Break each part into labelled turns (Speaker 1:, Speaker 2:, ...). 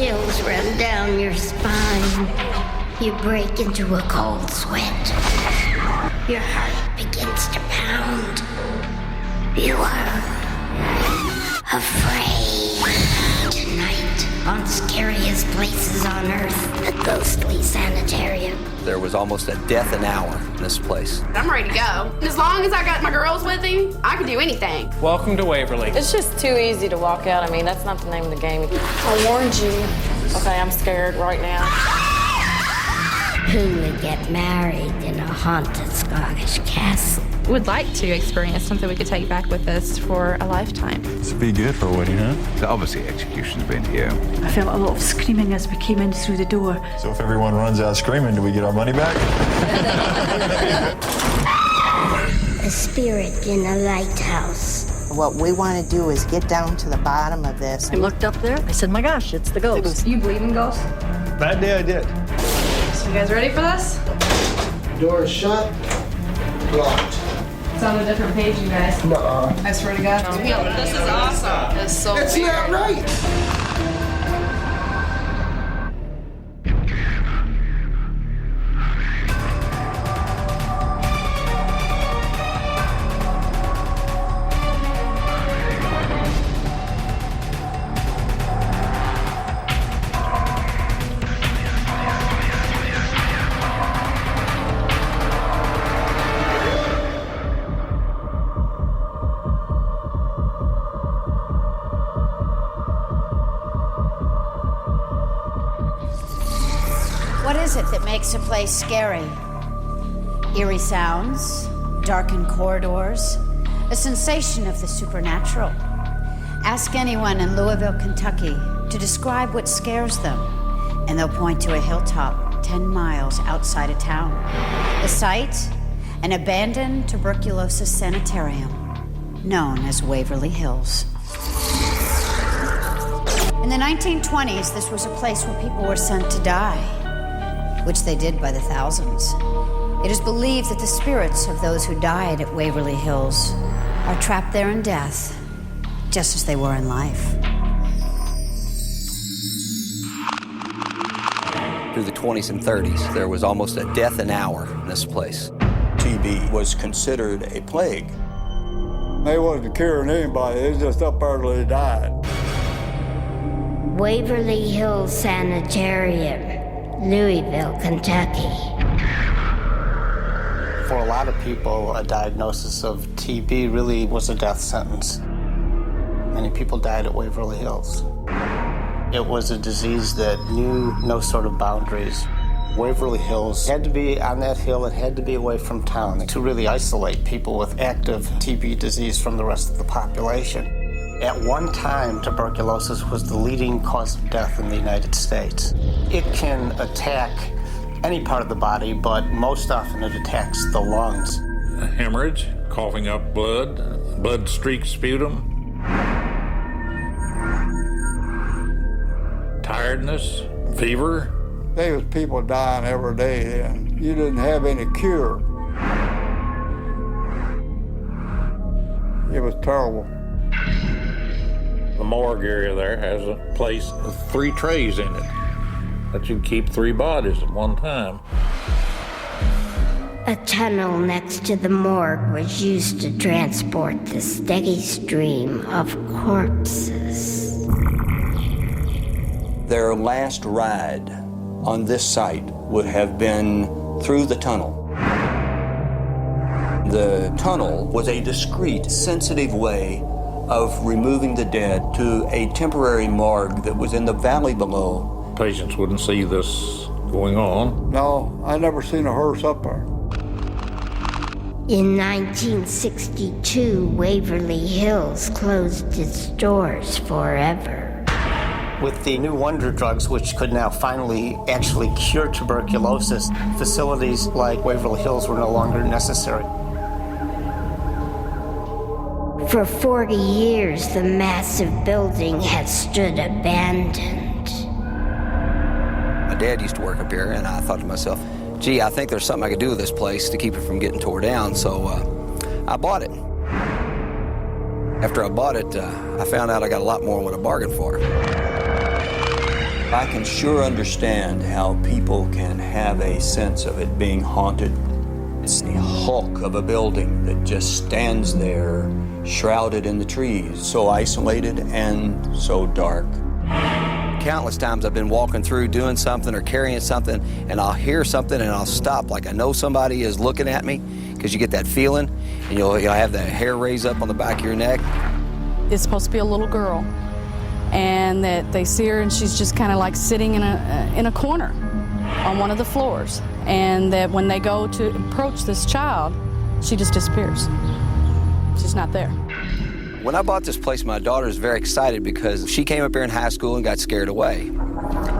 Speaker 1: chills run down your spine. You break into a cold sweat. Your heart begins to pound. You are afraid. Tonight, on Scariest Places on Earth, the ghostly Sanitarium.
Speaker 2: There was almost a death an hour in this place.
Speaker 3: I'm ready to go. As long as I got my girls with me, I can do anything.
Speaker 4: Welcome to Waverly.
Speaker 5: It's just too easy to walk out. I mean, that's not the name of the game.
Speaker 3: I warned you.
Speaker 5: Okay, I'm scared right now.
Speaker 1: Who would get married in a haunted Scottish castle?
Speaker 6: Would like to experience something we could take back with us for a lifetime.
Speaker 7: This would be good for a wedding, huh?
Speaker 8: So obviously execution's been here.
Speaker 9: I felt a lot of screaming as we came in through the door.
Speaker 7: So if everyone runs out screaming, do we get our money back?
Speaker 1: A spirit in a lighthouse.
Speaker 10: What we want to do is get down to the bottom of this.
Speaker 9: I looked up there. I said, my gosh, it's the ghost.
Speaker 6: Do you believe in ghosts?
Speaker 7: That day I did.
Speaker 6: So you guys ready for this?
Speaker 11: Door is shut, locked.
Speaker 6: It's on a different page, you guys.
Speaker 11: Nuh-uh.
Speaker 6: I swear to God. This is awesome. It's so
Speaker 11: That's
Speaker 6: weird.
Speaker 11: not right.
Speaker 12: What is it that makes a place scary? Eerie sounds, darkened corridors, a sensation of the supernatural. Ask anyone in Louisville, Kentucky to describe what scares them, and they'll point to a hilltop 10 miles outside of town. The site, an abandoned tuberculosis sanitarium known as Waverly Hills. In the 1920s, this was a place where people were sent to die, which they did by the thousands. It is believed that the spirits of those who died at Waverly Hills are trapped there in death, just as they were in life.
Speaker 2: Through the 20s and 30s, there was almost a death an hour in this place.
Speaker 13: TB was considered a plague.
Speaker 7: They wasn't curing anybody, they was just up there till they died.
Speaker 1: Waverly Hills Sanitarium, Louisville, Kentucky.
Speaker 14: For a lot of people, a diagnosis of TB really was a death sentence. Many people died at Waverly Hills. It was a disease that knew no sort of boundaries. Waverly Hills had to be on that hill, it had to be away from town to really isolate people with active TB disease from the rest of the population. At one time, tuberculosis was the leading cause of death in the United States. It can attack any part of the body, but most often it attacks the lungs.
Speaker 15: A hemorrhage, coughing up blood, blood-streaked sputum, tiredness, fever.
Speaker 7: There was people dying every day then. You didn't have any cure. It was terrible.
Speaker 15: The morgue area there has a place with 3 trays in it that you keep 3 bodies at one time.
Speaker 1: A tunnel next to the morgue was used to transport the steady stream of corpses.
Speaker 13: Their last ride on this site would have been through the tunnel. The tunnel was a discreet, sensitive way of removing the dead to a temporary morgue that was in the valley below.
Speaker 15: Patients wouldn't see this going on.
Speaker 7: No, I never seen a hearse up there.
Speaker 1: In 1962, Waverly Hills closed its doors forever.
Speaker 14: With the new wonder drugs, which could now finally actually cure tuberculosis, facilities like Waverly Hills were no longer necessary.
Speaker 1: For 40 years, the massive building has stood abandoned.
Speaker 2: My dad used to work up here, and I thought to myself, gee, I think there's something I could do with this place to keep it from getting tore down, so I bought it. After I bought it, I found out I got a lot more than what I bargained for.
Speaker 13: I can sure understand how people can have a sense of it being haunted. It's the hulk of a building that just stands there, shrouded in the trees, so isolated and so dark.
Speaker 2: Countless times I've been walking through doing something or carrying something, and I'll hear something and I'll stop, like I know somebody is looking at me, because you get that feeling, and you'll have that hair raise up on the back of your neck.
Speaker 4: It's supposed to be a little girl, and that they see her and she's just kind of like sitting in a corner on one of the floors, and that when they go to approach this child, she just disappears. She's not there.
Speaker 2: When I bought this place, my daughter was very excited because she came up here in high school and got scared away.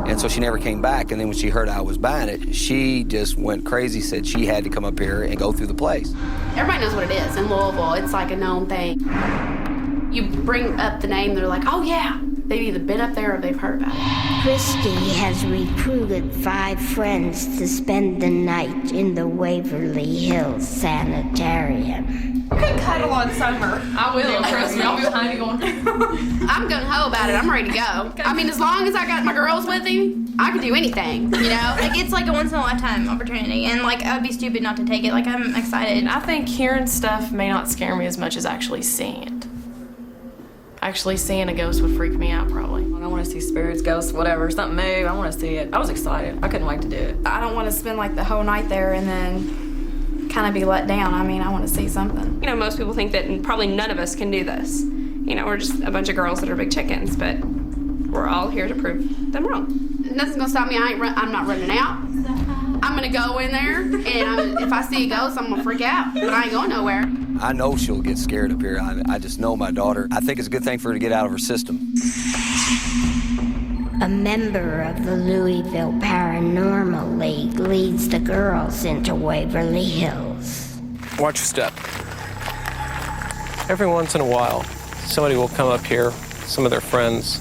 Speaker 2: And so she never came back. And then when she heard I was buying it, she just went crazy, said she had to come up here and go through the place.
Speaker 3: Everybody knows what it is in Louisville. It's like a known thing. You bring up the name, they're like, oh yeah. They've either been up there or they've heard about it.
Speaker 1: Christy has recruited 5 friends to spend the night in the Waverly Hills Sanitarium.
Speaker 6: You could cuddle on summer.
Speaker 3: I will.
Speaker 6: Yeah, trust me, I'll be behind you going.
Speaker 3: I'm gung-ho about it. I'm ready to go. I mean, as long as I got my girls with me, I can do anything, you know?
Speaker 6: Like, it's like a once-in-a-lifetime opportunity, and, like, I'd be stupid not to take it. Like, I'm excited.
Speaker 5: I think hearing stuff may not scare me as much as actually seeing it. Actually seeing a ghost would freak me out, probably.
Speaker 16: I want to see spirits, ghosts, whatever, something move. I want to see it. I was excited. I couldn't wait to do it.
Speaker 6: I don't want to spend, like, the whole night there and then kind of be let down. I mean, I want to see something.
Speaker 17: You know, most people think that probably none of us can do this. You know, we're just a bunch of girls that are big chickens, but we're all here to prove them wrong.
Speaker 3: Nothing's gonna stop me. I'm not running out. I'm gonna go in there, and if I see a ghost, I'm gonna freak out, but I ain't going nowhere.
Speaker 2: I know she'll get scared up here. I just know my daughter. I think it's a good thing for her to get out of her system.
Speaker 1: A member of the Louisville Paranormal League leads the girls into Waverly Hills.
Speaker 18: Watch your step. Every once in a while, somebody will come up here, some of their friends.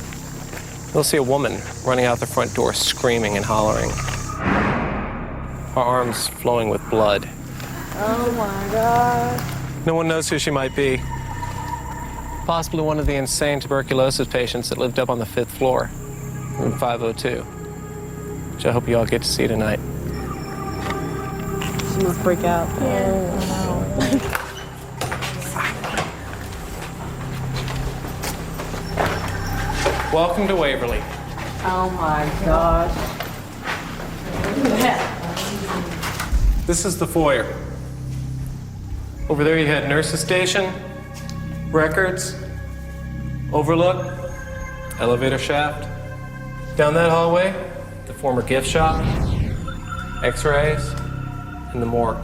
Speaker 18: They'll see a woman running out the front door screaming and hollering. Her arms flowing with blood.
Speaker 5: Oh my God.
Speaker 18: No one knows who she might be. Possibly one of the insane tuberculosis patients that lived up on the 5th floor, room 502, which I hope you all get to see tonight.
Speaker 5: She must freak out.
Speaker 18: Yeah. Welcome to Waverly.
Speaker 5: Oh my gosh.
Speaker 18: This is the foyer. Over there you had nurse's station, records, overlook, elevator shaft. Down that hallway, the former gift shop, x-rays, and the morgue.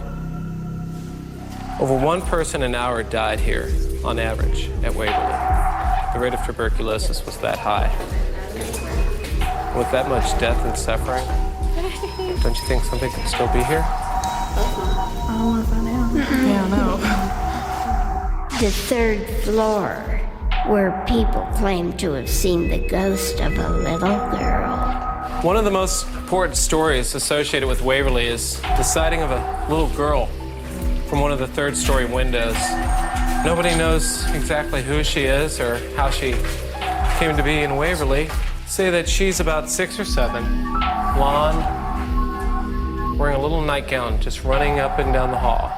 Speaker 18: Over 1 person an hour died here, on average, at Waverly. The rate of tuberculosis was that high. With that much death and suffering, don't you think something could still be here?
Speaker 6: I don't want to find out.
Speaker 5: Yeah, I know.
Speaker 1: The 3rd floor, where people claim to have seen the ghost of a little girl.
Speaker 18: One of the most important stories associated with Waverly is the sighting of a little girl from one of the 3rd-story windows. Nobody knows exactly who she is or how she came to be in Waverly. Say that she's about 6 or 7, blonde, wearing a little nightgown, just running up and down the hall.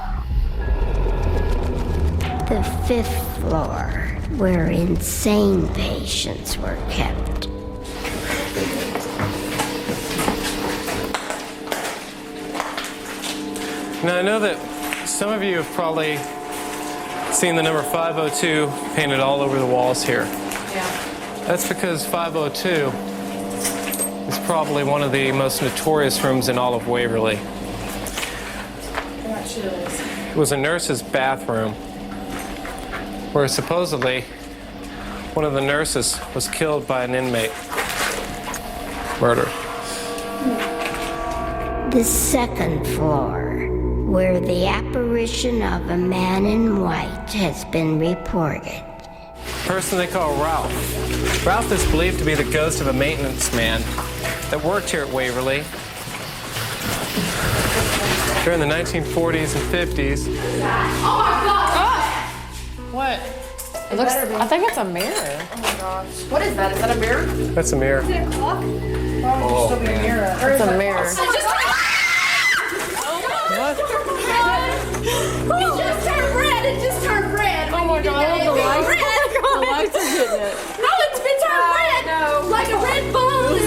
Speaker 1: The 5th floor, where insane patients were kept.
Speaker 18: Now, I know that some of you have probably seen the number 502 painted all over the walls here.
Speaker 5: Yeah.
Speaker 18: That's because 502 is probably one of the most notorious rooms in all of Waverly. It was a nurse's bathroom where supposedly one of the nurses was killed by an inmate. Murder.
Speaker 1: The 2nd floor, where the apparition of a man in white has been reported.
Speaker 18: A person they call Ralph. Ralph is believed to be the ghost of a maintenance man that worked here at Waverly during the 1940s and 50s.
Speaker 3: Oh my God!
Speaker 5: What? It looks, I think it's a mirror.
Speaker 3: Oh my gosh. What is that? Is that a mirror?
Speaker 18: That's a mirror.
Speaker 6: Is it a clock?
Speaker 5: Oh, it's a mirror.
Speaker 16: It's a mirror.
Speaker 5: It just turned red. It just turned red. Oh my God. The lights are hitting it. No, it's been turned red. No. Like a red balloon.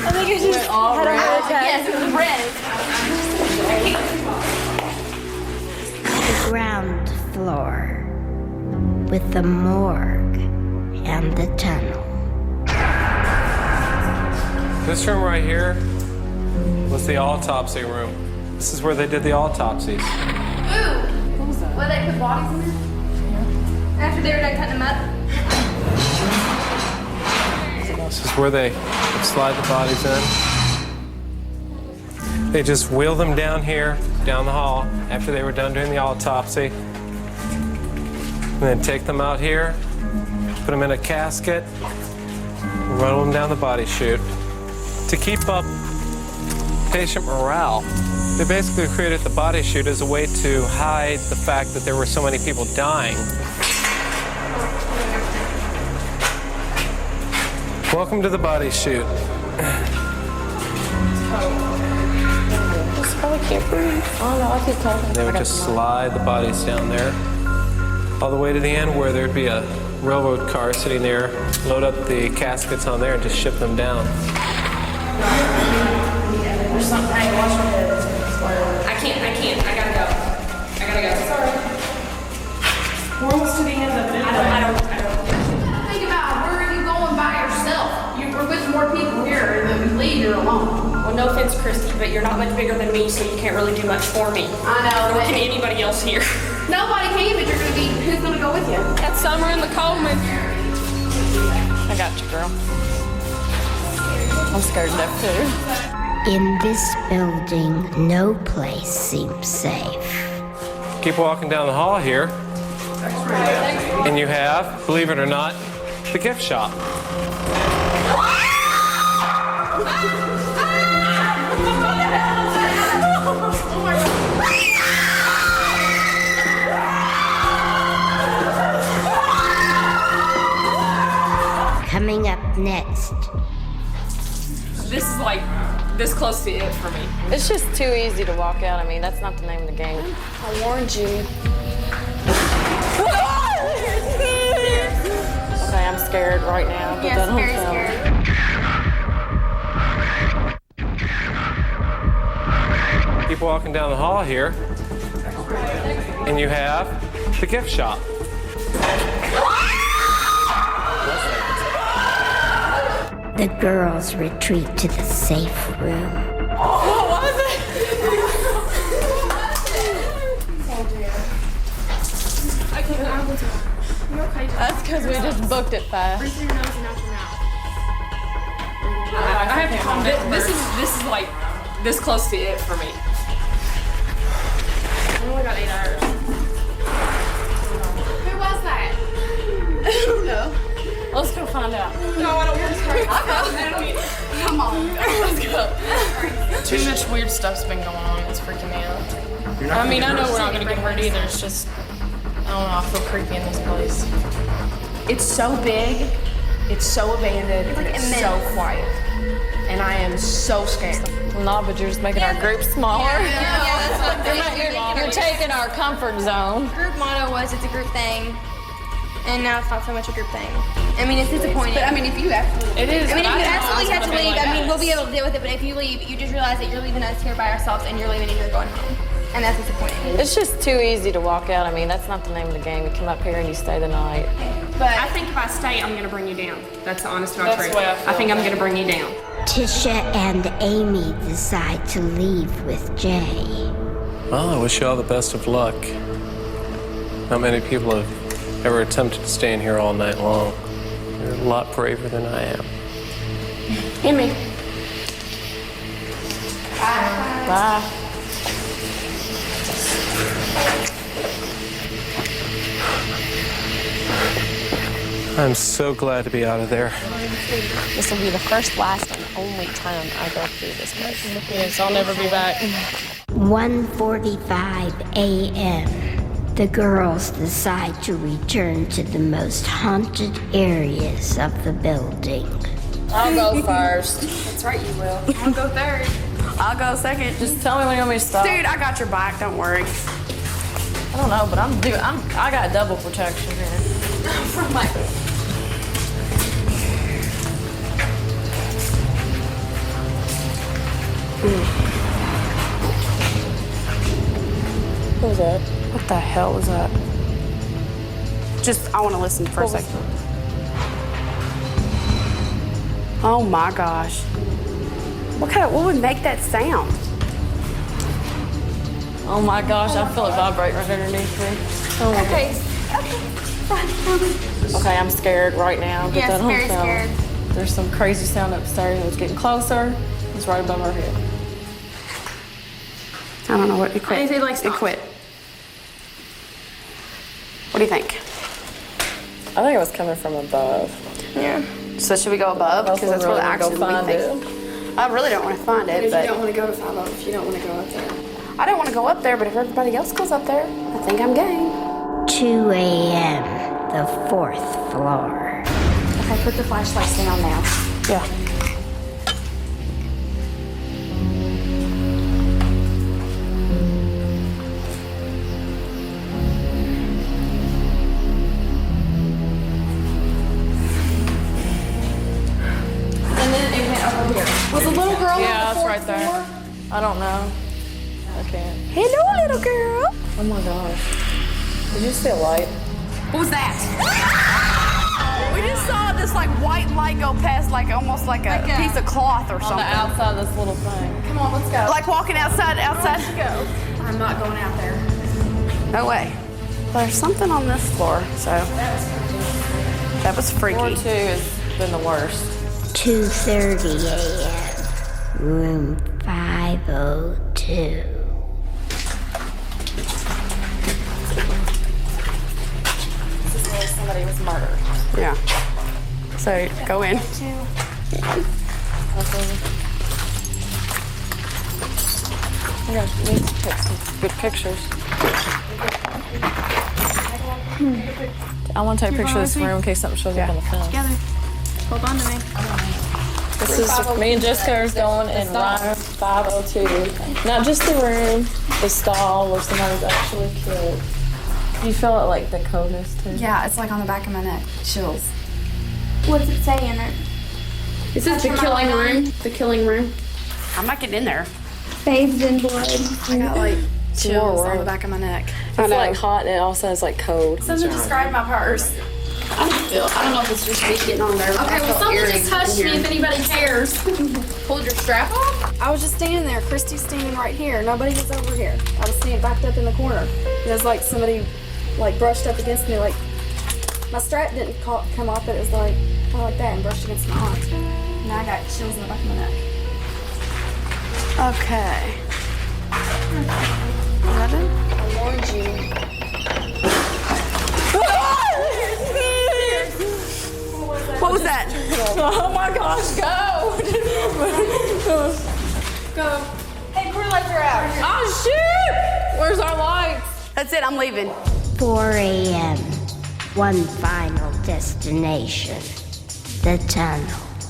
Speaker 6: I think it just
Speaker 5: all
Speaker 6: had a
Speaker 5: red.
Speaker 6: heart attack.
Speaker 5: Yes, it was red.
Speaker 1: The ground floor with the morgue and the tunnel.
Speaker 18: This room right here was the autopsy room. This is where they did the autopsies.
Speaker 6: Ooh! What was that? Where they put bodies in there? Yeah. After they were done cutting them up?
Speaker 18: This is where they would slide the bodies in. They just wheel them down here, down the hall, after they were done doing the autopsy. And then take them out here, put them in a casket, and run them down the body chute. To keep up patient morale, they basically created the body chute as a way to hide the fact that there were so many people dying. Welcome to the body chute.
Speaker 5: I can't breathe. Oh no, I keep talking.
Speaker 18: They would just slide the bodies down there, all the way to the end where there'd be a railroad car sitting there, load up the caskets on there and just ship them down.
Speaker 5: There's something. Hey, watch your head. I can't. I gotta go. Sorry. We're almost to the end of it. I don't.
Speaker 3: Think about where are you going by yourself? You're with more people here, and then you leave, you're alone.
Speaker 17: Well, no offense, Christy, but you're not much bigger than me, so you can't really do much for me.
Speaker 3: I know.
Speaker 17: Nor can anybody else here.
Speaker 3: Nobody can, but who's gonna go with you?
Speaker 17: That's Summer and the Coleman.
Speaker 16: I got you, girl. I'm scared to death, too.
Speaker 1: In this building, no place seems safe.
Speaker 18: Keep walking down the hall here, and you have, believe it or not, the gift shop.
Speaker 1: Coming up next.
Speaker 17: This is like this close to it for me.
Speaker 16: It's just too easy to walk out. I mean, that's not the name of the game.
Speaker 17: I warned you.
Speaker 16: Okay, I'm scared right now, but that don't tell me.
Speaker 18: Keep walking down the hall here, and you have the gift shop.
Speaker 1: The girls retreat to the safe room.
Speaker 5: What was it?
Speaker 17: I can't. I was. You okay?
Speaker 16: That's because we just booked it fast.
Speaker 17: Breathe through your nose and out your mouth. I have to calm down. This is like this close to it for me. I only got 8 hours.
Speaker 3: Who was that?
Speaker 16: I don't know. Let's go find out.
Speaker 17: No, I don't want to hurt.
Speaker 3: Come on.
Speaker 17: Let's go.
Speaker 5: Too much weird stuff's been going on. It's freaking me out. I mean, I know we're not going to get hurt either. It's just, I don't know, I feel creepy in this place. It's so big, it's so abandoned, and it's so quiet. And I am so scared.
Speaker 16: No, but you're just making our group smaller.
Speaker 6: Yeah, that's what
Speaker 16: You're taking our comfort zone.
Speaker 6: Group motto was it's a group thing, and now it's not so much a group thing. I mean, it's disappointing.
Speaker 3: But I mean, if you absolutely,
Speaker 5: It is.
Speaker 6: I mean, if
Speaker 5: but
Speaker 6: you
Speaker 5: don't know
Speaker 6: absolutely
Speaker 5: how
Speaker 6: have
Speaker 5: it's
Speaker 6: to
Speaker 5: gonna be
Speaker 6: leave,
Speaker 5: like
Speaker 6: I mean,
Speaker 5: this.
Speaker 6: we'll be able to deal with it. But if you leave, you just realize that you're leaving us here by ourselves, and you're leaving and you're going home, and that's disappointing.
Speaker 16: It's just too easy to walk out. I mean, that's not the name of the game. You come up here and you stay the night.
Speaker 6: But
Speaker 17: I think if I stay, I'm going to bring you down. That's the honest to God
Speaker 5: That's
Speaker 17: truth.
Speaker 5: the way I feel.
Speaker 17: I think I'm going to bring you down.
Speaker 1: Tisha and Amy decide to leave with Jay.
Speaker 18: Well, I wish you all the best of luck. Not many people have ever attempted to stay in here all night long. You're a lot braver than I am.
Speaker 17: Amy.
Speaker 16: Bye.
Speaker 18: I'm so glad to be out of there.
Speaker 5: This will be the first, last, and only time I go through this place. Yes, I'll never be back.
Speaker 1: 1:45 a.m. the girls decide to return to the most haunted areas of the building.
Speaker 16: I'll go first.
Speaker 3: That's right, you will. I'll go third.
Speaker 6: I'll go second.
Speaker 16: Just tell me when you want me to stop.
Speaker 6: Dude, I got your back. Don't worry.
Speaker 16: I don't know, but I got double protection here.
Speaker 3: From my...
Speaker 16: What was that?
Speaker 6: What the hell was that? Just, I want to listen for a second. Oh my gosh. What would make that sound?
Speaker 16: Oh my gosh, I feel it vibrate right underneath me. Oh my God. Okay, I'm scared right now. But
Speaker 3: Yes, very scared.
Speaker 16: There's some crazy sound upstairs. It was getting closer. It's right above our head.
Speaker 6: I don't know what, it quit.
Speaker 3: I say, like,
Speaker 6: It
Speaker 3: stop.
Speaker 6: quit. What do you think?
Speaker 16: I think it was coming from above.
Speaker 6: Yeah. So should we go above? Because that's where the action
Speaker 16: find
Speaker 6: we
Speaker 16: it.
Speaker 6: think. I really don't want to find it,
Speaker 3: If
Speaker 6: but
Speaker 3: you don't want to go to 5 if you don't want to go up there.
Speaker 6: I don't want to go up there, but if everybody else goes up there, I think I'm game.
Speaker 1: 2 a.m., the 4th floor.
Speaker 6: Okay, put the flashlights down now.
Speaker 16: Yeah.
Speaker 3: And then it went over here. Was a little girl
Speaker 16: Yeah,
Speaker 3: on the
Speaker 16: it's right
Speaker 3: 4th
Speaker 16: there.
Speaker 3: floor?
Speaker 16: I don't know. I can't.
Speaker 6: Hello, little girl.
Speaker 16: Oh my gosh. Did you see a light?
Speaker 6: What was that? We just saw this like white light go past, like almost like a piece of cloth or
Speaker 16: On
Speaker 6: something.
Speaker 16: the outside of this little thing.
Speaker 3: Come on, let's go.
Speaker 6: Like walking outside.
Speaker 3: Let's go. I'm not going out there.
Speaker 6: No way. There's something on this floor, so that was freaky.
Speaker 16: Floor 2 has been the worst.
Speaker 1: 2:30 a.m., room 502.
Speaker 6: This is where somebody was murdered. Yeah. So go in.
Speaker 16: I need to take some good pictures. I want to take a picture of this room in case something shows up on the film.
Speaker 6: Together. Hold on to me.
Speaker 16: This is me and Jessica are going in room 502. Not just the room, the stall where somebody was actually killed. You feel it like the coldness too?
Speaker 6: Yeah, it's like on the back of my neck. Chills.
Speaker 3: What's it say in it?
Speaker 6: Is this the
Speaker 3: Touch
Speaker 6: killing
Speaker 3: my
Speaker 6: room? The killing room? I'm not getting in there.
Speaker 3: Bathed in blood.
Speaker 6: I got like chills on the
Speaker 16: room.
Speaker 6: back of my neck.
Speaker 16: It's like hot and also it's like cold.
Speaker 6: Something describe my purse. I don't know if it's just me getting on there.
Speaker 3: Okay, well, someone just touched me if anybody cares. Pulled your strap off?
Speaker 6: I was just standing there. Christy's standing right here. Nobody was over here. I was standing backed up in the corner. It was like somebody like brushed up against me. Like my strap didn't come off, but it was like kind of like that and brushed against my arm. Now I got chills in the back of my neck. Okay. 11.
Speaker 3: I warned you.
Speaker 6: What was that?
Speaker 16: Oh my gosh, go!
Speaker 3: Go. Hey, crew lights are out.
Speaker 16: Oh shoot! Where's our lights?
Speaker 6: That's it, I'm leaving.
Speaker 1: 4 a.m., one final destination, the tunnel.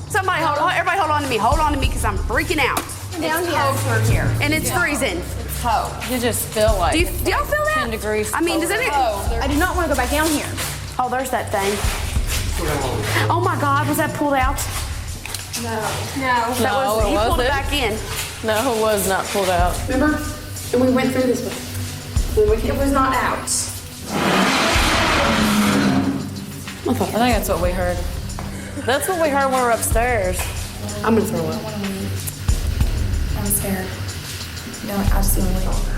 Speaker 6: Somebody hold on, everybody hold on to me. Hold on to me because I'm freaking out.
Speaker 3: Down here.
Speaker 6: And it's freezing.
Speaker 3: It's cold.
Speaker 16: You just feel like
Speaker 6: Do y'all feel that?
Speaker 16: 10 degrees.
Speaker 6: I mean, does it?
Speaker 3: I do not want to go back down here.
Speaker 6: Oh, there's that thing. Oh my God, was that pulled out?
Speaker 3: No.
Speaker 6: That
Speaker 16: No,
Speaker 6: was,
Speaker 16: it
Speaker 6: he pulled
Speaker 16: wasn't.
Speaker 6: it back in.
Speaker 16: No, it was not pulled out.
Speaker 3: Remember? And we went through this way. It was not out.
Speaker 16: I think that's what we heard. That's what we heard when we were upstairs.
Speaker 3: I'm gonna throw up. I'm scared. No, I just want to leave.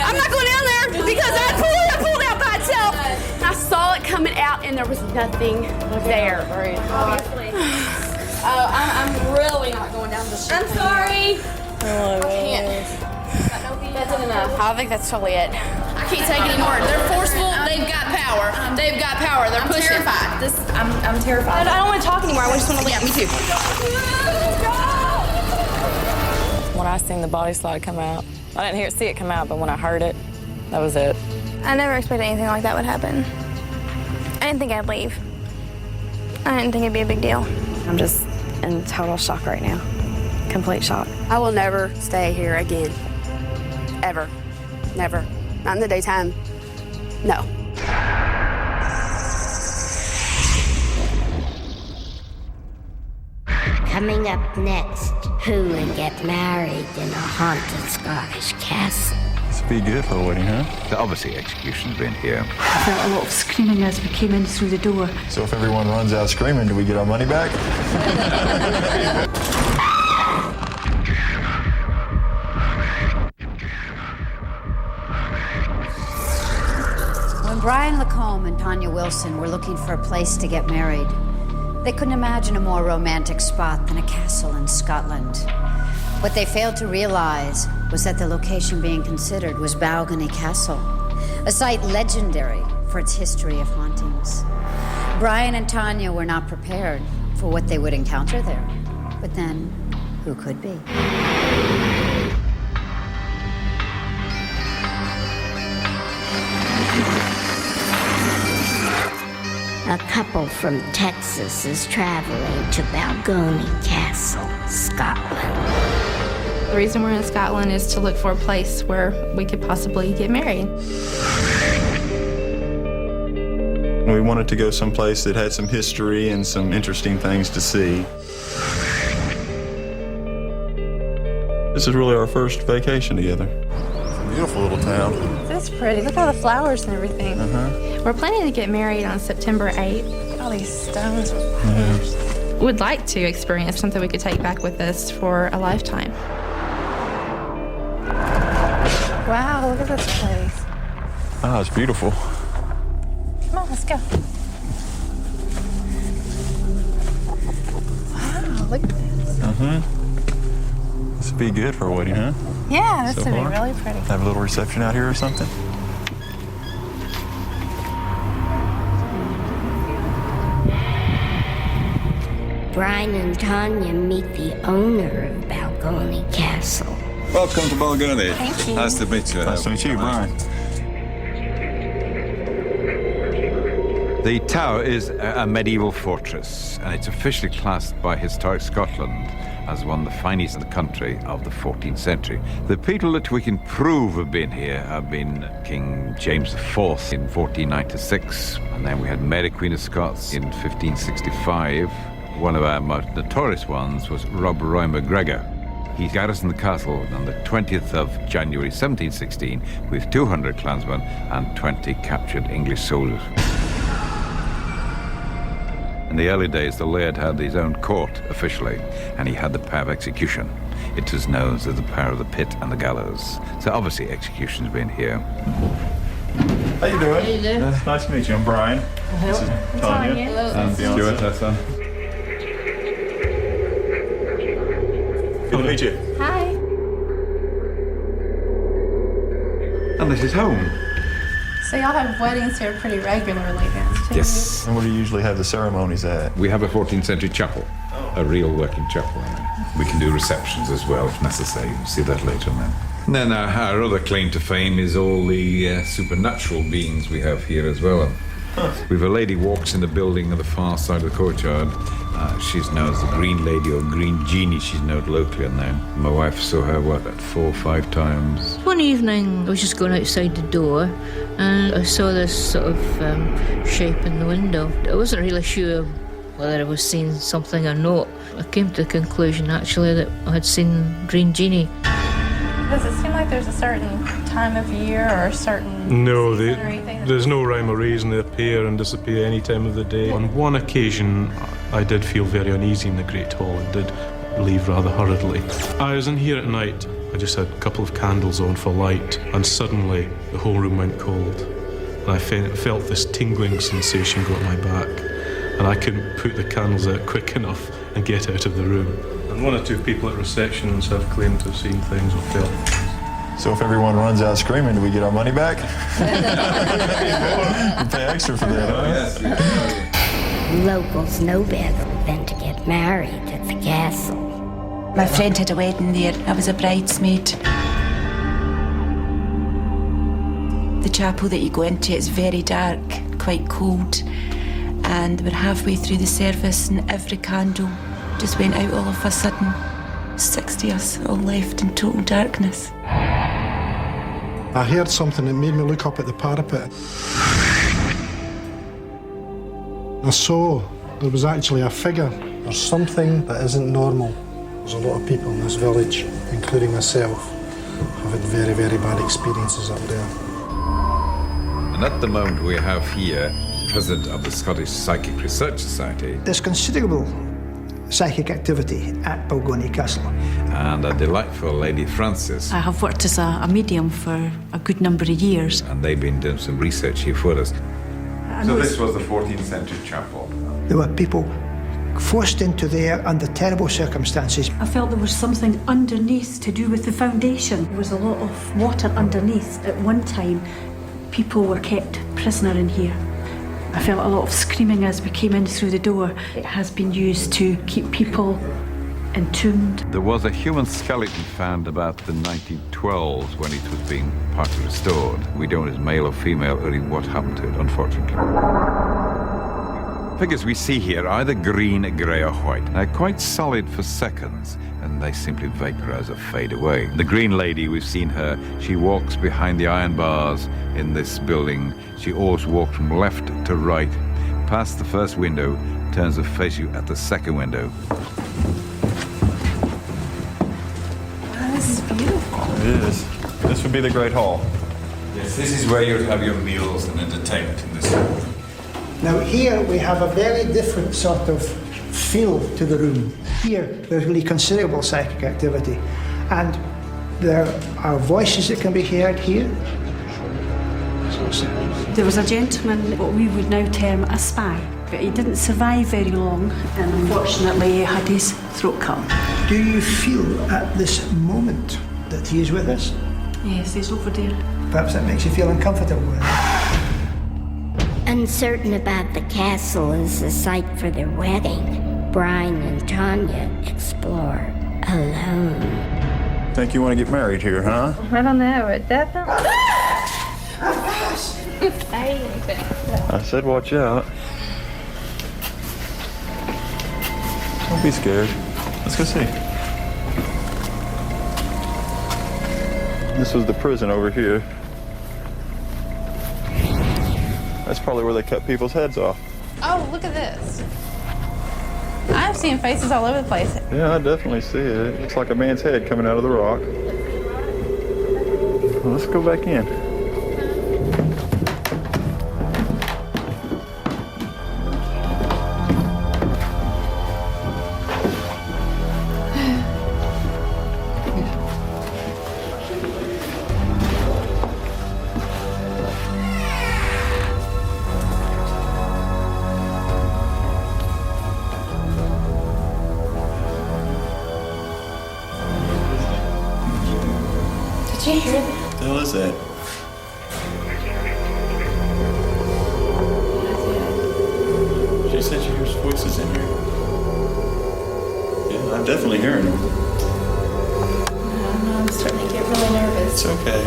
Speaker 6: I'm not going down there because I pulled out by itself. I saw it coming out and there was nothing there.
Speaker 16: Obviously.
Speaker 6: Oh, I'm really not going down the street.
Speaker 5: I'm sorry.
Speaker 16: Oh,
Speaker 6: I can't. That's it enough.
Speaker 5: I think that's totally it.
Speaker 6: I can't take it anymore. They're forceful. They've got power. They've got power. They're pushing.
Speaker 5: Terrified. I'm terrified. I don't want to talk anymore. I just want to leave.
Speaker 6: Yeah, me too.
Speaker 16: When I seen the body slide come out, I didn't see it come out, but when I heard it, that was it.
Speaker 19: I never expected anything like that would happen. I didn't think I'd leave. I didn't think it'd be a big deal.
Speaker 20: I'm just in total shock right now. Complete shock.
Speaker 21: I will never stay here again. Ever. Never. Not in the daytime. No.
Speaker 1: Coming up next, who would get married in a haunted Scottish castle?
Speaker 8: This would be good for a wedding, huh? So obviously execution's been here.
Speaker 9: I felt a lot of screaming as we came in through the door.
Speaker 7: So if everyone runs out screaming, do we get our money back?
Speaker 12: When Brian Lacombe and Tanya Wilson were looking for a place to get married, they couldn't imagine a more romantic spot than a castle in Scotland. What they failed to realize was that the location being considered was Balgony Castle, a site legendary for its history of hauntings. Brian and Tanya were not prepared for what they would encounter there. But then, who could be?
Speaker 1: A couple from Texas is traveling to Balgony Castle, Scotland.
Speaker 19: The reason we're in Scotland is to look for a place where we could possibly get married.
Speaker 7: We wanted to go someplace that had some history and some interesting things to see. This is really our first vacation together. It's a beautiful little town.
Speaker 19: That's pretty. Look at all the flowers and everything.
Speaker 7: Uh-huh.
Speaker 19: We're planning to get married on September 8th. Look at all these stones with flowers.
Speaker 7: Yeah.
Speaker 19: Would like to experience something we could take back with us for a lifetime. Wow, look at this place.
Speaker 7: Ah, it's beautiful.
Speaker 19: Come on, let's go. Wow, look at this.
Speaker 7: Uh-huh. This would be good for a wedding, huh?
Speaker 19: Yeah, this
Speaker 7: So
Speaker 19: would be
Speaker 7: far?
Speaker 19: really pretty.
Speaker 7: Have a little reception out here or something?
Speaker 1: Brian and Tanya meet the owner of Balgony Castle.
Speaker 8: Welcome to Balgony.
Speaker 19: Thank you.
Speaker 8: Nice to meet you.
Speaker 7: Nice to meet you, Brian.
Speaker 8: The tower is a medieval fortress, and it's officially classed by Historic Scotland as one of the finest in the country of the 14th century. The people that we can prove have been here have been King James IV in 1496, and then we had Mary Queen of Scots in 1565. One of our most notorious ones was Rob Roy MacGregor. He garrisoned the castle on the 20th of January 1716 with 200 clansmen and 20 captured English soldiers. In the early days, the laird had his own court officially, and he had the power of execution. It was known as the power of the pit and the gallows. So obviously execution's been here.
Speaker 7: How you doing?
Speaker 19: How you doing?
Speaker 7: Nice to meet you. I'm Brian. This is Tanya.
Speaker 8: And Stuart, that's son.
Speaker 7: Good to meet you.
Speaker 19: Hi.
Speaker 8: And this is home.
Speaker 19: So y'all have weddings here pretty regularly then? too?
Speaker 8: Yes.
Speaker 7: And where do you usually have the ceremonies at?
Speaker 8: We have a 14th century chapel, a real working chapel. We can do receptions as well if necessary. You'll see that later on. Then our other claim to fame is all the supernatural beings we have here as well. We've a lady walks in the building on the far side of the courtyard. She's known as the Green Lady or Green Genie. She's known locally now. My wife saw her, about 4 or 5 times?
Speaker 22: One evening, I was just going outside the door, and I saw this sort of shape in the window. I wasn't really sure whether I was seeing something or not. I came to the conclusion, actually, that I had seen Green Genie.
Speaker 19: Does it seem like there's a certain time of year or a certain
Speaker 23: No,
Speaker 19: season or anything?
Speaker 23: there's no rhyme or reason. They appear and disappear any time of the day. On one occasion, I did feel very uneasy in the Great Hall and did leave rather hurriedly. I was in here at night. I just had a couple of candles on for light, and suddenly the whole room went cold. And I felt this tingling sensation go up my back, and I couldn't put the candles out quick enough and get out of the room. And 1 or 2 people at receptions have claimed to have seen things or felt things.
Speaker 7: So if everyone runs out screaming, do we get our money back? You pay extra for that, huh?
Speaker 8: Yes, we do.
Speaker 1: Locals know better than to get married at the castle.
Speaker 9: My friend had a wedding there. I was a bridesmaid. The chapel that you go into is very dark, quite cold. And we're halfway through the service and every candle just went out all of a sudden. 60 of us all left in total darkness.
Speaker 10: I heard something that made me look up at the parapet. I saw there was actually a figure. There's something that isn't normal. There's a lot of people in this village, including myself, have had very, very bad experiences up there.
Speaker 8: And at the moment we have here President of the Scottish Psychic Research Society.
Speaker 11: There's considerable psychic activity at Balgony Castle.
Speaker 8: And a delightful Lady Frances.
Speaker 9: I have worked as a medium for a good number of years.
Speaker 8: And they've been doing some research here for us. So this was the 14th century chapel.
Speaker 11: There were people forced into there under terrible circumstances.
Speaker 9: I felt there was something underneath to do with the foundation. There was a lot of water underneath. At one time, people were kept prisoner in here. I felt a lot of screaming as we came in through the door. It has been used to keep people entombed.
Speaker 8: There was a human skeleton found about the 1912s when it was being partly restored. We don't know if it's male or female or what happened to it, unfortunately. Figures we see here are either green, grey or white. They're quite solid for seconds and they simply vaporize or fade away. The green lady, we've seen her, she walks behind the iron bars in this building. She always walks from left to right, past the first window, turns to face you at the second window.
Speaker 9: Wow, this is beautiful.
Speaker 7: It is. This would be the Great Hall.
Speaker 8: Yes, this is where you'd have your meals and entertainment in this room.
Speaker 11: Now here we have a very different sort of feel to the room. Here there's really considerable psychic activity and there are voices that can be heard here.
Speaker 9: There was a gentleman, what we would now term a spy, but he didn't survive very long and unfortunately he had his throat cut.
Speaker 11: Do you feel at this moment that he is with us?
Speaker 9: Yes, he's over there.
Speaker 11: Perhaps that makes you feel uncomfortable.
Speaker 1: Uncertain about the castle as the site for their wedding, Brian and Tanya explore alone.
Speaker 7: Think you want to get married here, huh?
Speaker 20: I don't know, it definitely.
Speaker 7: I said watch out. Don't be scared. Let's go see. This was the prison over here. That's probably where they cut people's heads off.
Speaker 5: Oh, look at this. I've seen faces all over the place.
Speaker 7: Yeah, I definitely see it. It looks like a man's head coming out of the rock. Well, let's go back in.
Speaker 5: Did you hear that?
Speaker 7: What the hell is that? She said she hears voices in here. Yeah, I'm definitely hearing them.
Speaker 5: I'm starting to get really nervous.
Speaker 7: It's okay.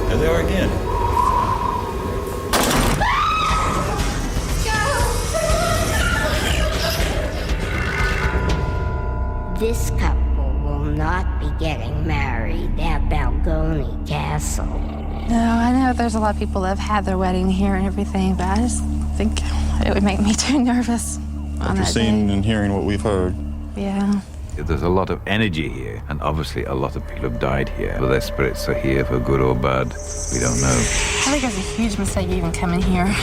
Speaker 7: There they are again.
Speaker 1: This couple will not be getting married at Balgony Castle.
Speaker 19: No, I know there's a lot of people that have had their wedding here and everything, but I just think it would make me too nervous on
Speaker 7: After
Speaker 19: that
Speaker 7: seeing
Speaker 19: day.
Speaker 7: and hearing what we've heard.
Speaker 19: Yeah.
Speaker 8: There's a lot of energy here, and obviously a lot of people have died here. Whether their spirits are here for good or bad, we don't know.
Speaker 19: I think it's a huge mistake even coming here.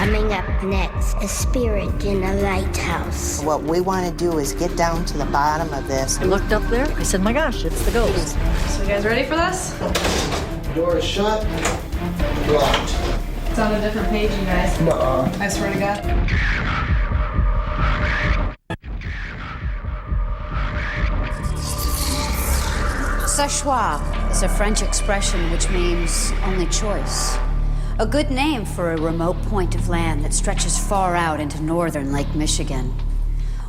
Speaker 1: Coming up next, a spirit in a lighthouse.
Speaker 13: What we want to do is get down to the bottom of this.
Speaker 14: I looked up there. I said, my gosh, it's the ghost.
Speaker 5: So you guys ready for this?
Speaker 10: Door is shut. Locked.
Speaker 5: It's on a different page, you guys.
Speaker 10: Nuh-uh.
Speaker 5: I swear to God.
Speaker 12: Szechuan is a French expression which means only choice. A good name for a remote point of land that stretches far out into northern Lake Michigan.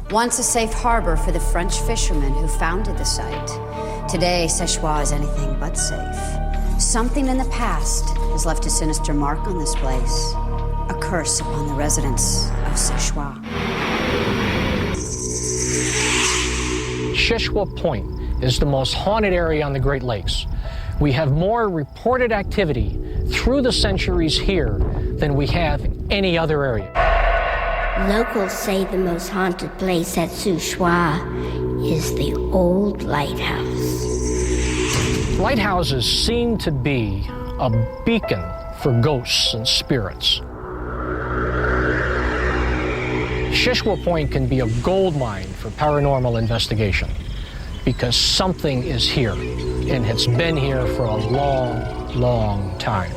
Speaker 12: Once a safe harbor for the French fishermen who founded the site. Today, Szechuan is anything but safe. Something in the past has left a sinister mark on this place. A curse upon the residents of Szechuan.
Speaker 15: Szechuan Point is the most haunted area on the Great Lakes. We have more reported activity through the centuries here than we have any other area.
Speaker 1: Locals say the most haunted place at Szechuan is the old lighthouse.
Speaker 15: Lighthouses seem to be a beacon for ghosts and spirits. Szechuan Point can be a gold mine for paranormal investigation because something is here, and it's been here for a long, long time.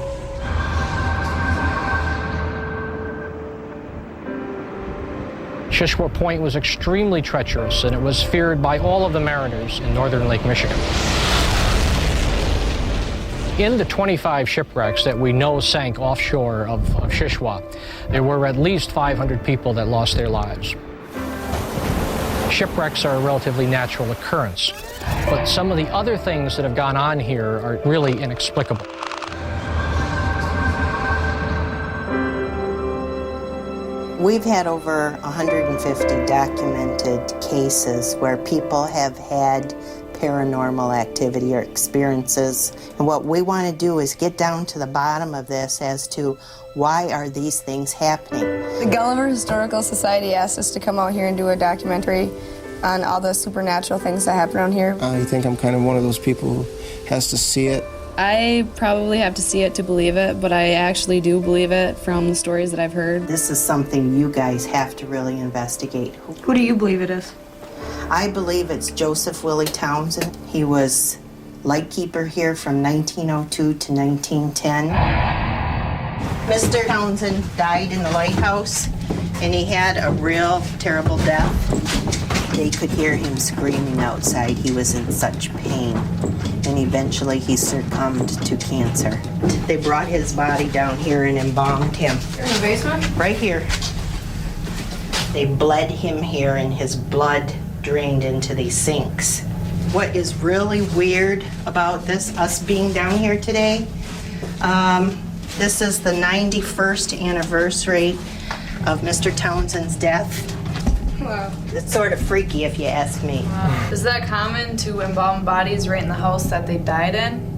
Speaker 15: Szechuan Point was extremely treacherous, and it was feared by all of the mariners in northern Lake Michigan. In the 25 shipwrecks that we know sank offshore of Szechuan, there were at least 500 people that lost their lives. Shipwrecks are a relatively natural occurrence, but some of the other things that have gone on here are really inexplicable.
Speaker 13: We've had over 150 documented cases where people have had paranormal activity or experiences. And what we want to do is get down to the bottom of this as to why are these things happening.
Speaker 6: The Gulliver Historical Society asked us to come out here and do a documentary on all the supernatural things that happen around here.
Speaker 24: I think I'm kind of one of those people who has to see it.
Speaker 5: I probably have to see it to believe it, but I actually do believe it from the stories that I've heard.
Speaker 13: This is something you guys have to really investigate.
Speaker 9: Who do you believe it is?
Speaker 13: I believe it's Joseph Willie Townsend. He was lightkeeper here from 1902 to 1910. Mr. Townsend died in the lighthouse, and he had a real terrible death. They could hear him screaming outside. He was in such pain. And eventually he succumbed to cancer. They brought his body down here and embalmed him.
Speaker 5: You're in the basement?
Speaker 13: Right here. They bled him here and his blood drained into these sinks. What is really weird about this, us being down here today, this is the 91st anniversary of Mr. Townsend's death.
Speaker 5: Wow.
Speaker 13: It's sort of freaky if you ask me.
Speaker 5: Wow. Is that common to embalm bodies right in the house that they died in?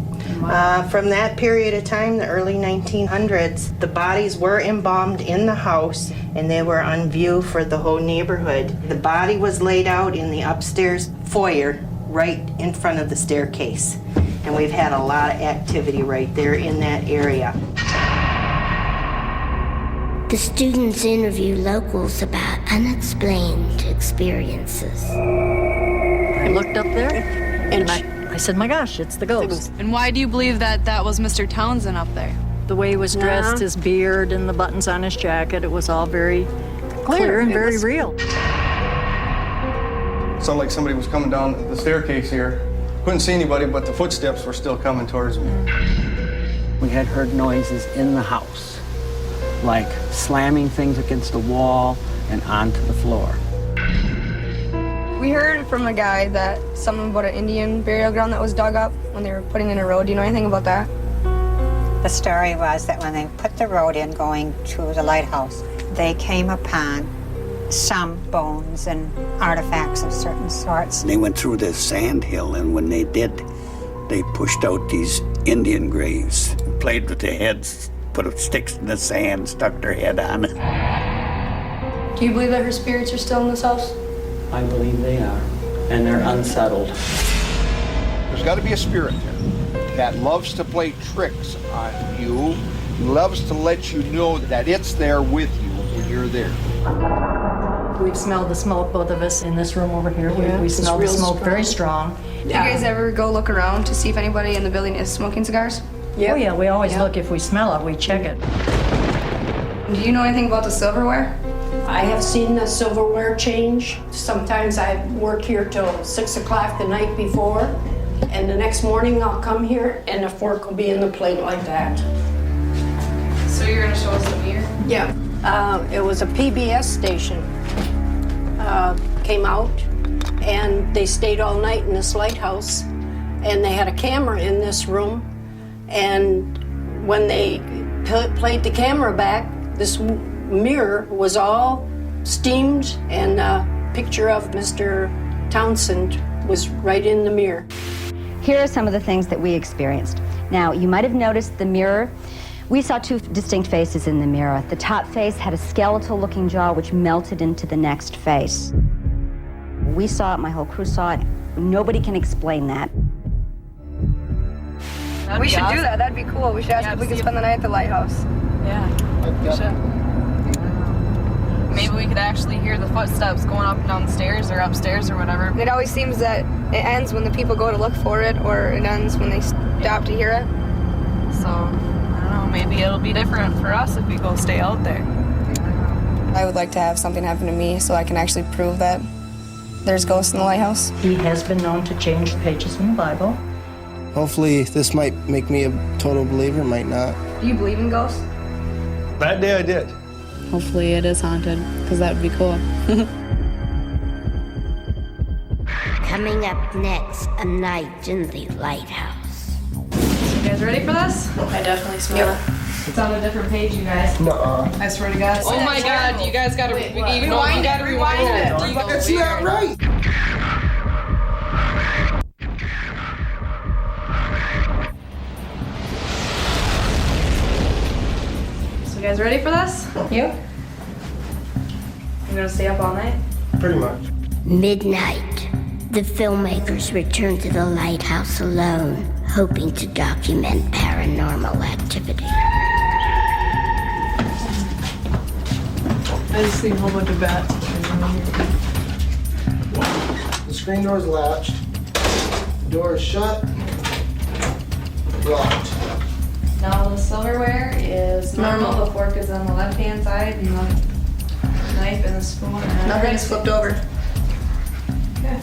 Speaker 13: From that period of time, the early 1900s, the bodies were embalmed in the house and they were on view for the whole neighborhood. The body was laid out in the upstairs foyer right in front of the staircase. And we've had a lot of activity right there in that area.
Speaker 1: The students interview locals about unexplained experiences.
Speaker 14: I looked up there, and I said, my gosh, it's the ghost.
Speaker 5: And why do you believe that that was Mr. Townsend up there?
Speaker 14: The way he was dressed, his beard and the buttons on his jacket, it was all very clear and very real.
Speaker 24: It sounded like somebody was coming down the staircase here. Couldn't see anybody, but the footsteps were still coming towards me.
Speaker 25: We had heard noises in the house, like slamming things against the wall and onto the floor.
Speaker 6: We heard from a guy that something about an Indian burial ground that was dug up when they were putting in a road. Do you know anything about that?
Speaker 26: The story was that when they put the road in going to the lighthouse, they came upon some bones and artifacts of certain sorts.
Speaker 27: They went through the sand hill, and when they did, they pushed out these Indian graves, played with their heads, put sticks in the sand, stuck their head on it.
Speaker 6: Do you believe that her spirits are still in this house?
Speaker 25: I believe they are, and they're unsettled.
Speaker 28: There's got to be a spirit there that loves to play tricks on you
Speaker 2: loves to let you know that it's there with you when you're there.
Speaker 14: We've smelled the smoke, both of us, in this room over here.
Speaker 6: Yeah,
Speaker 14: we
Speaker 6: it's
Speaker 14: smelled the
Speaker 6: real
Speaker 14: smoke
Speaker 6: strong.
Speaker 14: very strong.
Speaker 6: Do you guys ever go look around to see if anybody in the building is smoking cigars?
Speaker 14: Oh yeah, we always look. If we smell it, we check it.
Speaker 6: Do you know anything about the silverware?
Speaker 3: I have seen the silverware change. Sometimes I work here till 6 o'clock the night before, and the next morning I'll come here and the fork will be in the plate like that.
Speaker 6: So you're gonna show us the mirror?
Speaker 3: Yeah. It was a PBS station. Came out, and they stayed all night in this lighthouse, and they had a camera in this room, and when they played the camera back, this mirror was all steamed, and a picture of Mr. Townsend was right in the mirror.
Speaker 4: Here are some of the things that we experienced. Now, you might have noticed the mirror. We saw two distinct faces in the mirror. The top face had a skeletal-looking jaw which melted into the next face. We saw it, my whole crew saw it. Nobody can explain that.
Speaker 6: We should do that. That'd be cool. We should ask if we can spend the night at the lighthouse.
Speaker 5: Yeah, we should. Maybe we could actually hear the footsteps going up and down the stairs or upstairs or whatever.
Speaker 6: It always seems that it ends when the people go to look for it, or it ends when they stop to hear it.
Speaker 5: So, I don't know, maybe it'll be different for us if we go stay out there.
Speaker 6: I would like to have something happen to me so I can actually prove that there's ghosts in the lighthouse.
Speaker 14: He has been known to change pages in the Bible.
Speaker 16: Hopefully this might make me a total believer, might not.
Speaker 6: Do you believe in ghosts?
Speaker 24: That day I did.
Speaker 17: Hopefully it is haunted, because that would be cool.
Speaker 1: Coming up next, a night in the lighthouse.
Speaker 5: You guys ready for this? I definitely smell it. It's on a different page, you guys.
Speaker 24: Nuh-uh.
Speaker 5: I swear to God. Oh my God, you guys gotta rewind it. Rewind it.
Speaker 24: That's not right.
Speaker 5: So you guys ready for this? You? You gonna stay up all night?
Speaker 24: Pretty much.
Speaker 1: Midnight. The filmmakers return to the lighthouse alone, hoping to document paranormal activity.
Speaker 5: I just seen a whole bunch of bats.
Speaker 10: The screen door is latched. The door is shut. Locked.
Speaker 5: Now the silverware is normal. The fork is on the left-hand side, and the knife and the spoon.
Speaker 6: Nothing's flipped over.
Speaker 5: Okay.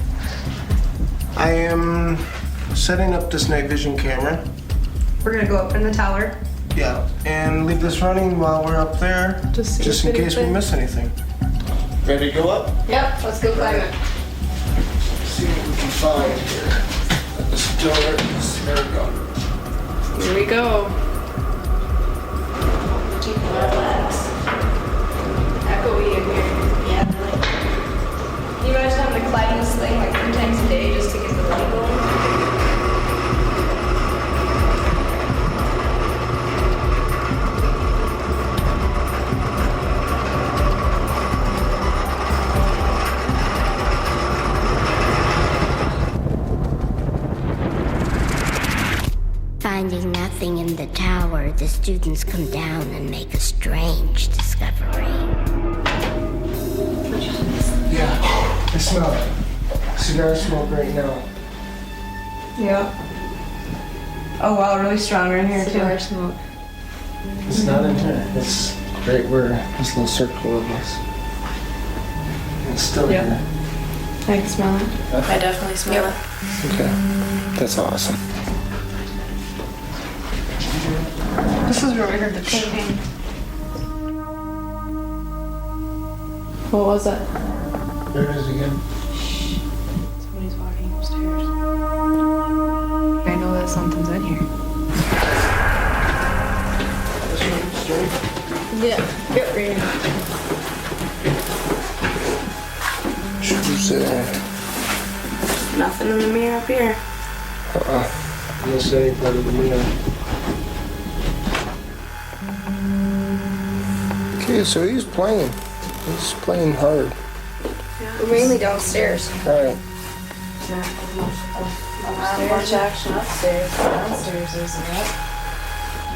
Speaker 10: I am setting up this night vision camera.
Speaker 6: We're gonna go up in the tower.
Speaker 10: Yeah, and leave this running while we're up there,
Speaker 6: Just
Speaker 10: in case we miss anything. Ready to go up?
Speaker 6: Yep, let's go climb it.
Speaker 10: See what we can find here. This door is there we go.
Speaker 6: Here we go. Echoey in here. Yeah. Can you imagine having to climb this thing like 3 times a day just to get the light going?
Speaker 1: Finding nothing in the tower, the students come down and make a strange discovery.
Speaker 10: Yeah, I smell it. Cigar smoke right now.
Speaker 6: Yeah. Oh wow, really strong right here
Speaker 5: Cigar
Speaker 6: too.
Speaker 5: smoke.
Speaker 10: It's not in here. It's right where this little circle was. It's still
Speaker 6: Yep.
Speaker 10: here.
Speaker 6: I can smell it.
Speaker 5: I definitely smell it.
Speaker 10: Okay, that's awesome.
Speaker 6: This is where we heard the clicking.
Speaker 5: What was that?
Speaker 10: There it is again.
Speaker 5: Somebody's walking upstairs. I know that something's in here.
Speaker 10: This one straight.
Speaker 6: Yeah. Yep, right here.
Speaker 10: Who's there?
Speaker 6: Nothing in the mirror up here.
Speaker 10: I didn't see any part of the mirror. Okay, so he's playing. He's playing hard.
Speaker 6: We're mainly downstairs.
Speaker 10: All right.
Speaker 5: Much action upstairs. Downstairs isn't it?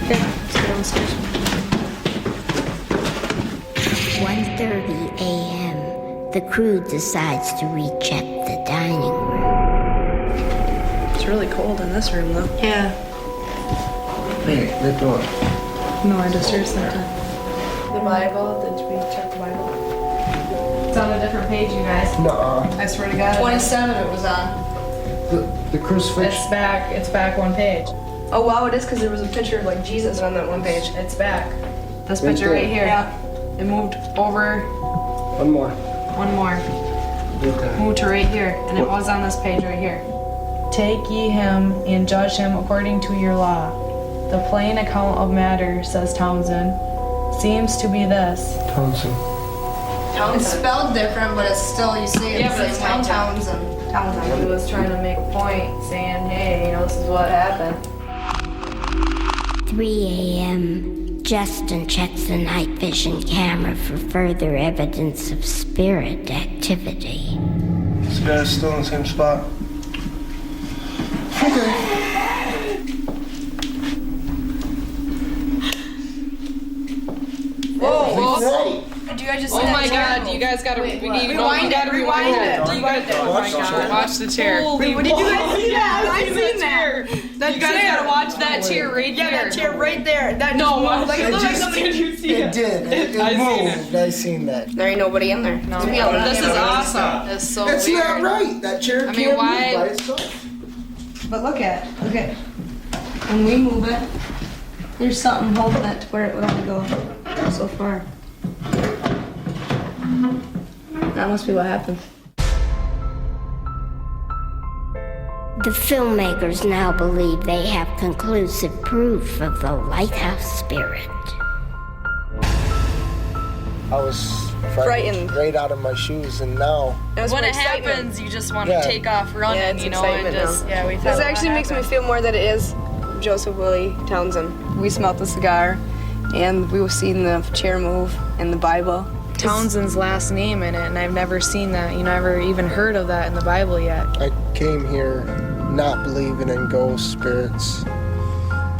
Speaker 6: Okay, let's downstairs.
Speaker 1: 1:30 a.m. The crew decides to recheck the dining room.
Speaker 6: It's really cold in this room, though.
Speaker 16: Yeah. Wait, the door.
Speaker 6: No, I just heard something.
Speaker 5: The Bible, did we check the Bible? It's on a different page, you guys.
Speaker 16: Nuh-uh.
Speaker 5: I swear to God.
Speaker 6: 27 it was on.
Speaker 16: The crucifix.
Speaker 5: It's back one page.
Speaker 6: Oh, wow, it is because there was a picture of, like, Jesus on that one page.
Speaker 5: It's back. This
Speaker 16: Right
Speaker 5: picture
Speaker 16: there.
Speaker 5: right here.
Speaker 6: Yeah.
Speaker 5: It moved over
Speaker 16: One more.
Speaker 5: one more.
Speaker 16: Right there.
Speaker 5: Moved to right here, and it was on this page right here. Take ye him and judge him according to your law. The plain account of matter, says Townsend, seems to be this.
Speaker 16: Townsend.
Speaker 6: It's spelled different, but it's still, you see it.
Speaker 5: Yeah, but it's
Speaker 6: Townsend.
Speaker 5: He was trying to make a point, saying, hey, this is what happened.
Speaker 1: 3 a.m. Justin checks the night vision camera for further evidence of spirit activity.
Speaker 16: This guy's still in the same spot. Okay.
Speaker 5: Whoa.
Speaker 6: Did you guys just see
Speaker 5: Oh
Speaker 6: that
Speaker 5: my
Speaker 6: chair?
Speaker 5: God, you guys gotta, we need,
Speaker 6: Rewind it, rewind it.
Speaker 5: You guys, oh my God, watch the chair.
Speaker 6: Wait, what did you guys see that?
Speaker 5: I've seen that. You guys gotta watch that chair right here.
Speaker 6: Yeah, that chair right there. That
Speaker 5: No,
Speaker 6: just moved. Like, it looked like something.
Speaker 5: did you see
Speaker 16: It did. It
Speaker 5: I seen
Speaker 16: moved. I seen that.
Speaker 6: There ain't nobody in there.
Speaker 5: No,
Speaker 6: This
Speaker 5: this is awesome. It's so
Speaker 16: That's
Speaker 5: weird.
Speaker 16: not right. That chair
Speaker 5: I mean,
Speaker 16: can't
Speaker 5: why-
Speaker 16: move by itself.
Speaker 6: But look at when we move it, there's something holding it to where it would only go so far. That must be what happened.
Speaker 1: The filmmakers now believe they have conclusive proof of the lighthouse spirit.
Speaker 16: I was frightened right out of my shoes, and now
Speaker 5: When it happens, you just want to
Speaker 16: Yeah.
Speaker 5: take off running,
Speaker 6: Yeah, it's
Speaker 5: you know, and
Speaker 6: excitement
Speaker 5: just,
Speaker 6: now.
Speaker 5: yeah, we've
Speaker 6: This
Speaker 5: had a
Speaker 6: actually
Speaker 5: lot
Speaker 6: makes me
Speaker 5: happen.
Speaker 6: feel more that it is Joseph Willie Townsend. We smelled the cigar, and we were seeing the chair move and the Bible.
Speaker 5: Townsend's last name in it, and I've never seen that. You never even heard of that in the Bible yet.
Speaker 16: I came here not believing in ghosts, spirits,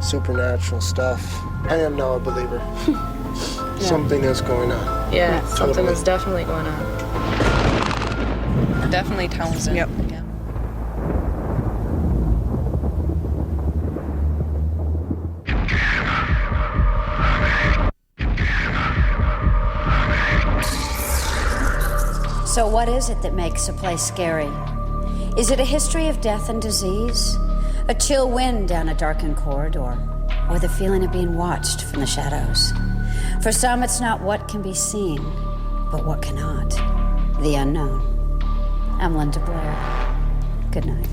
Speaker 16: supernatural stuff. I am now a believer. Something is going on.
Speaker 5: Yeah, something
Speaker 16: Totally.
Speaker 5: is definitely going on. Definitely Townsend.
Speaker 6: Yep.
Speaker 5: Yeah.
Speaker 12: So what is it that makes a place scary? Is it a history of death and disease? A chill wind down a darkened corridor? Or the feeling of being watched from the shadows? For some, it's not what can be seen, but what cannot. The unknown. I'm Linda Blair. Good night.